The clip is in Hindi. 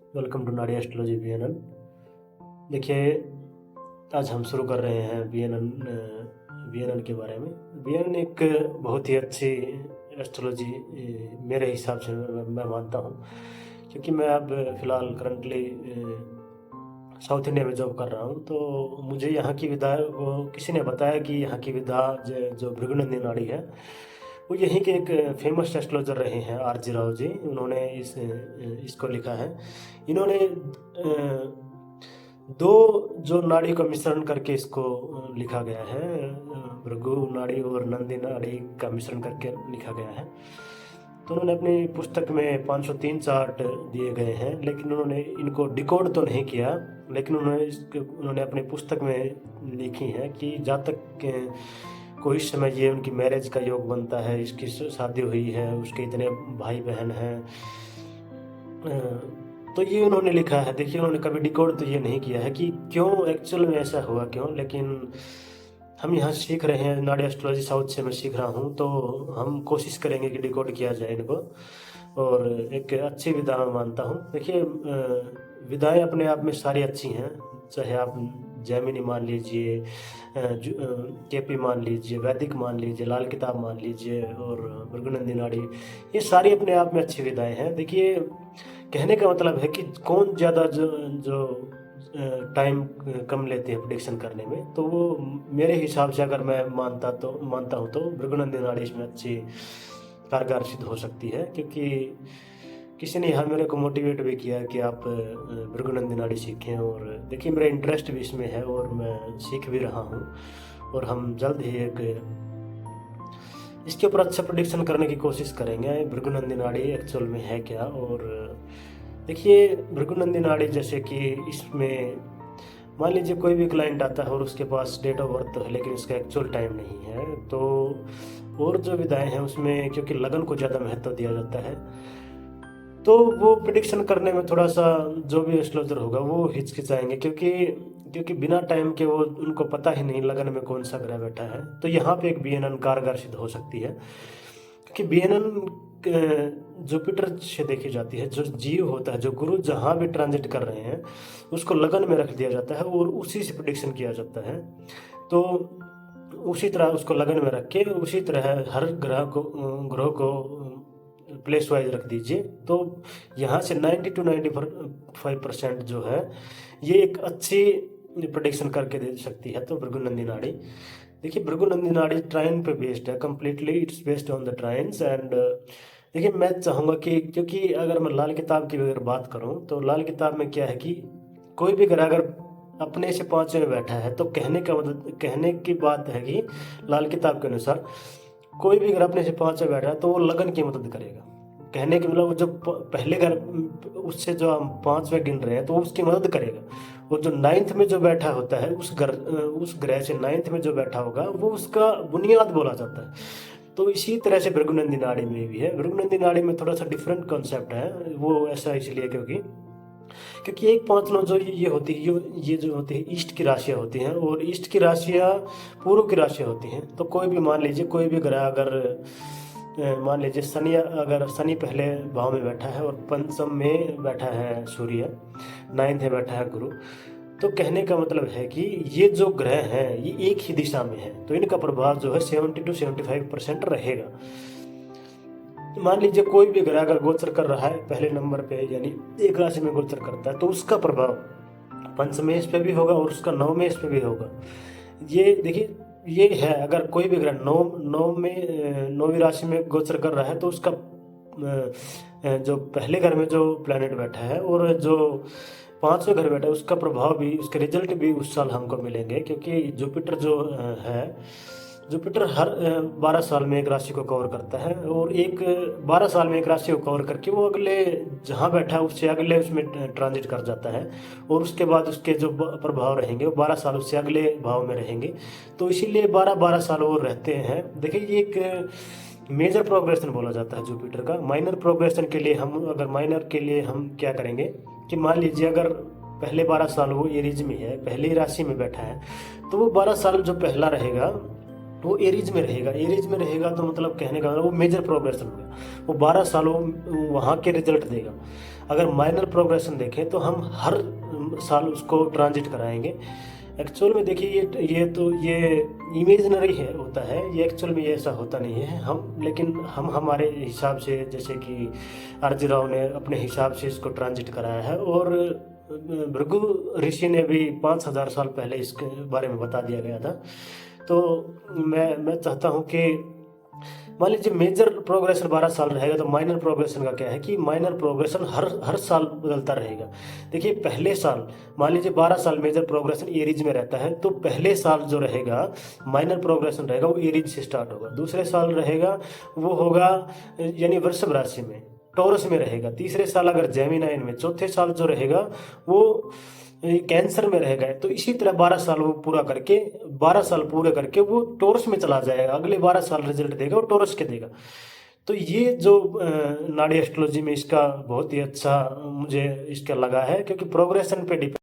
वेलकम टू नाड़ी एस्ट्रोलॉजी बीएनएन। देखिए, आज हम शुरू कर रहे हैं बीएनएन के बारे में। बीएनएन एक बहुत ही अच्छी एस्ट्रोलॉजी मेरे हिसाब से मैं मानता हूँ, क्योंकि मैं अब फ़िलहाल करंटली साउथ इंडिया में जॉब कर रहा हूँ। तो मुझे यहाँ की विधा वो किसी ने बताया कि यहाँ की विधा जो भृगुनंदी नाड़ी है, वो यहीं के एक फेमस एस्ट्रोलॉजर रहे हैं आर जी राव जी। उन्होंने इसको लिखा है। इन्होंने दो जो नाड़ी का मिश्रण करके इसको लिखा गया है, भृगु नाड़ी और नंदी नाड़ी का मिश्रण करके लिखा गया है। तो उन्होंने अपनी पुस्तक में 503 चार्ट दिए गए हैं, लेकिन उन्होंने इनको डिकोड तो नहीं किया। लेकिन उन्होंने अपनी पुस्तक में लिखी है कि जहाँ तक कोई समय ये उनकी मैरिज का योग बनता है, इसकी शादी हुई है, उसके इतने भाई बहन हैं, तो ये उन्होंने लिखा है। देखिए, उन्होंने कभी डिकोड तो ये नहीं किया है कि क्यों एक्चुअल में ऐसा हुआ क्यों, लेकिन हम यहाँ सीख रहे हैं। नाड़ी एस्ट्रोलॉजी साउथ से मैं सीख रहा हूँ, तो हम कोशिश करेंगे कि डिकोड किया जाए इनको, और एक अच्छी विधा मैं मानता हूँ। देखिए, विधाएं अपने आप में सारी अच्छी हैं, चाहे आप जैमिनी मान लीजिए, केपी मान लीजिए, वैदिक मान लीजिए, लाल किताब मान लीजिए, और भृगुनंदी नाड़ी, ये सारी अपने आप में अच्छी विधाएं हैं। देखिए, कहने का मतलब है कि कौन ज़्यादा जो जो टाइम कम लेते हैं प्रिडिक्शन करने में, तो वो मेरे हिसाब से अगर मैं मानता हूँ तो भृगुनंदी नाड़ी इसमें अच्छी कारगर सिद्ध हो सकती है। क्योंकि किसी ने यहाँ मेरे को मोटिवेट भी किया कि आप भृगुनंदी नाड़ी सीखें, और देखिए मेरा इंटरेस्ट भी इसमें है और मैं सीख भी रहा हूँ। और हम जल्द ही एक इसके ऊपर अच्छा प्रोडिक्शन करने की कोशिश करेंगे, भृगुनंदी नाड़ी एक्चुअल में है क्या। और देखिए, भृगुनंदी नाड़ी जैसे कि इसमें मान लीजिए कोई भी क्लाइंट आता है और उसके पास डेट ऑफ बर्थ तो है, लेकिन उसका एक्चुअल टाइम नहीं है, तो और जो विधाएं हैं उसमें क्योंकि लगन को ज़्यादा महत्व दिया जाता है, तो वो प्रिडिक्शन करने में थोड़ा सा जो भी एस्ट्रोलॉजर होगा वो हिचकिचाएंगे, क्योंकि क्योंकि बिना टाइम के वो उनको पता ही नहीं लगन में कौन सा ग्रह बैठा है। तो यहाँ पे एक बीएनएन कारगर सिद्ध हो सकती है, क्योंकि बीएनएन जुपिटर से देखी जाती है। जो जीव होता है, जो गुरु जहाँ भी ट्रांजिट कर रहे हैं उसको लगन में रख दिया जाता है और उसी से प्रिडिक्शन किया जाता है। तो उसी तरह उसको लगन में रख के उसी तरह हर ग्रह को प्लेस वाइज रख दीजिए, तो यहाँ से 90 to 95% जो है ये एक अच्छी प्रोडिक्शन करके दे सकती है। तो भृगुनंदी नाड़ी, देखिए भृगुनंदी नाड़ी ट्राइन पे बेस्ड है, completely it's based on the trines. And देखिए, मैं चाहूँगा कि क्योंकि अगर मैं लाल किताब की अगर बात करूँ, तो लाल किताब में क्या है कि कोई भी ग्रह अगर अपने से 5वें में बैठा है, तो कहने की बात है कि लाल किताब के अनुसार कोई भी ग्रह अपने से 5वें बैठा है तो वो लगन की मदद करेगा। कहने के मतलब जो पहले घर उससे जो हम 5वें गिन रहे हैं तो उसकी मदद करेगा। वो जो 9th में जो बैठा होता है उस ग्रह से 9th में जो बैठा होगा वो उसका बुनियाद बोला जाता है। तो इसी तरह से भृगुनंदी नाड़ी में भी है। भृगुनंदी नाड़ी में थोड़ा सा डिफरेंट कॉन्सेप्ट है, वो ऐसा इसलिए क्योंकि एक 5 9 जो ये होती है, ये जो होती है ईस्ट की राशियाँ होती हैं, और ईस्ट की राशियाँ पूर्व की राशियाँ होती हैं। तो कोई भी मान लीजिए कोई भी ग्रह अगर मान लीजिए अगर शनि पहले भाव में बैठा है और पंचम में बैठा है सूर्य, 9th में बैठा है गुरु, तो कहने का मतलब है कि ये जो ग्रह हैं ये एक ही दिशा में है, तो इनका प्रभाव जो है 70 to 75% रहेगा। मान लीजिए कोई भी ग्रह अगर गोचर कर रहा है पहले नंबर पे, यानी एक राशि में गोचर करता है, तो उसका प्रभाव पंचमेश पे भी होगा और उसका नवमेश पे भी होगा। ये देखिए, ये है अगर कोई भी ग्रह नौवीं राशि में गोचर कर रहा है, तो उसका जो पहले घर में जो प्लैनेट बैठा है और जो 5वें घर बैठा है उसका प्रभाव भी, उसके रिजल्ट भी उस साल हमको मिलेंगे। क्योंकि जुपिटर जो है, जुपिटर हर 12 साल में एक राशि को कवर करता है, और एक 12 साल में एक राशि को कवर करके वो अगले जहाँ बैठा है उससे अगले उसमें ट्रांजिट कर जाता है, और उसके बाद उसके जो प्रभाव रहेंगे वो 12 साल उससे अगले भाव में रहेंगे। तो इसीलिए 12 साल वो रहते हैं। देखिए, ये एक मेजर प्रोग्रेशन बोला जाता है जुपिटर का। माइनर प्रोग्रेशन के लिए हम क्या करेंगे कि मान लीजिए अगर पहले 12 साल वो एरीज में है, पहली राशि में बैठा है, तो वो 12 साल जो पहला रहेगा वो एरीज में रहेगा। तो मतलब कहने का मतलब वो मेजर प्रोग्रेशन होगा, वो 12 साल वो वहाँ के रिजल्ट देगा। अगर माइनर प्रोग्रेशन देखें तो हम हर साल उसको ट्रांजिट कराएंगे। एक्चुअल में देखिए ये इमेजिनरी है होता है, ये एक्चुअल में ये ऐसा होता नहीं है। लेकिन हम हमारे हिसाब से, जैसे कि आरजी राव ने अपने हिसाब से इसको ट्रांजिट कराया है, और भृगु ऋषि ने भी 5000 साल पहले इसके बारे में बता दिया गया था। तो मैं चाहता हूँ कि मान लीजिए मेजर प्रोग्रेशन 12 साल रहेगा, तो माइनर प्रोग्रेशन का क्या है कि माइनर प्रोग्रेशन हर साल बदलता रहेगा। देखिए पहले साल, मान लीजिए 12 साल मेजर प्रोग्रेशन एरीज में रहता है, तो पहले साल जो रहेगा माइनर प्रोग्रेशन रहेगा वो एरीज से स्टार्ट होगा। दूसरे साल रहेगा वो होगा यानी वृषभ राशि में, टॉरस में रहेगा। तीसरे साल अगर जेमिनाइन में, चौथे साल जो रहेगा वो कैंसर में रहेगा। तो इसी तरह 12 साल वो पूरा करके, 12 साल पूरे करके वो टॉरस में चला जाएगा। अगले 12 साल रिजल्ट देगा वो टॉरस के देगा। तो ये जो नाड़ी एस्ट्रोलॉजी में इसका बहुत ही अच्छा मुझे इसका लगा है, क्योंकि प्रोग्रेशन पे डिपेंड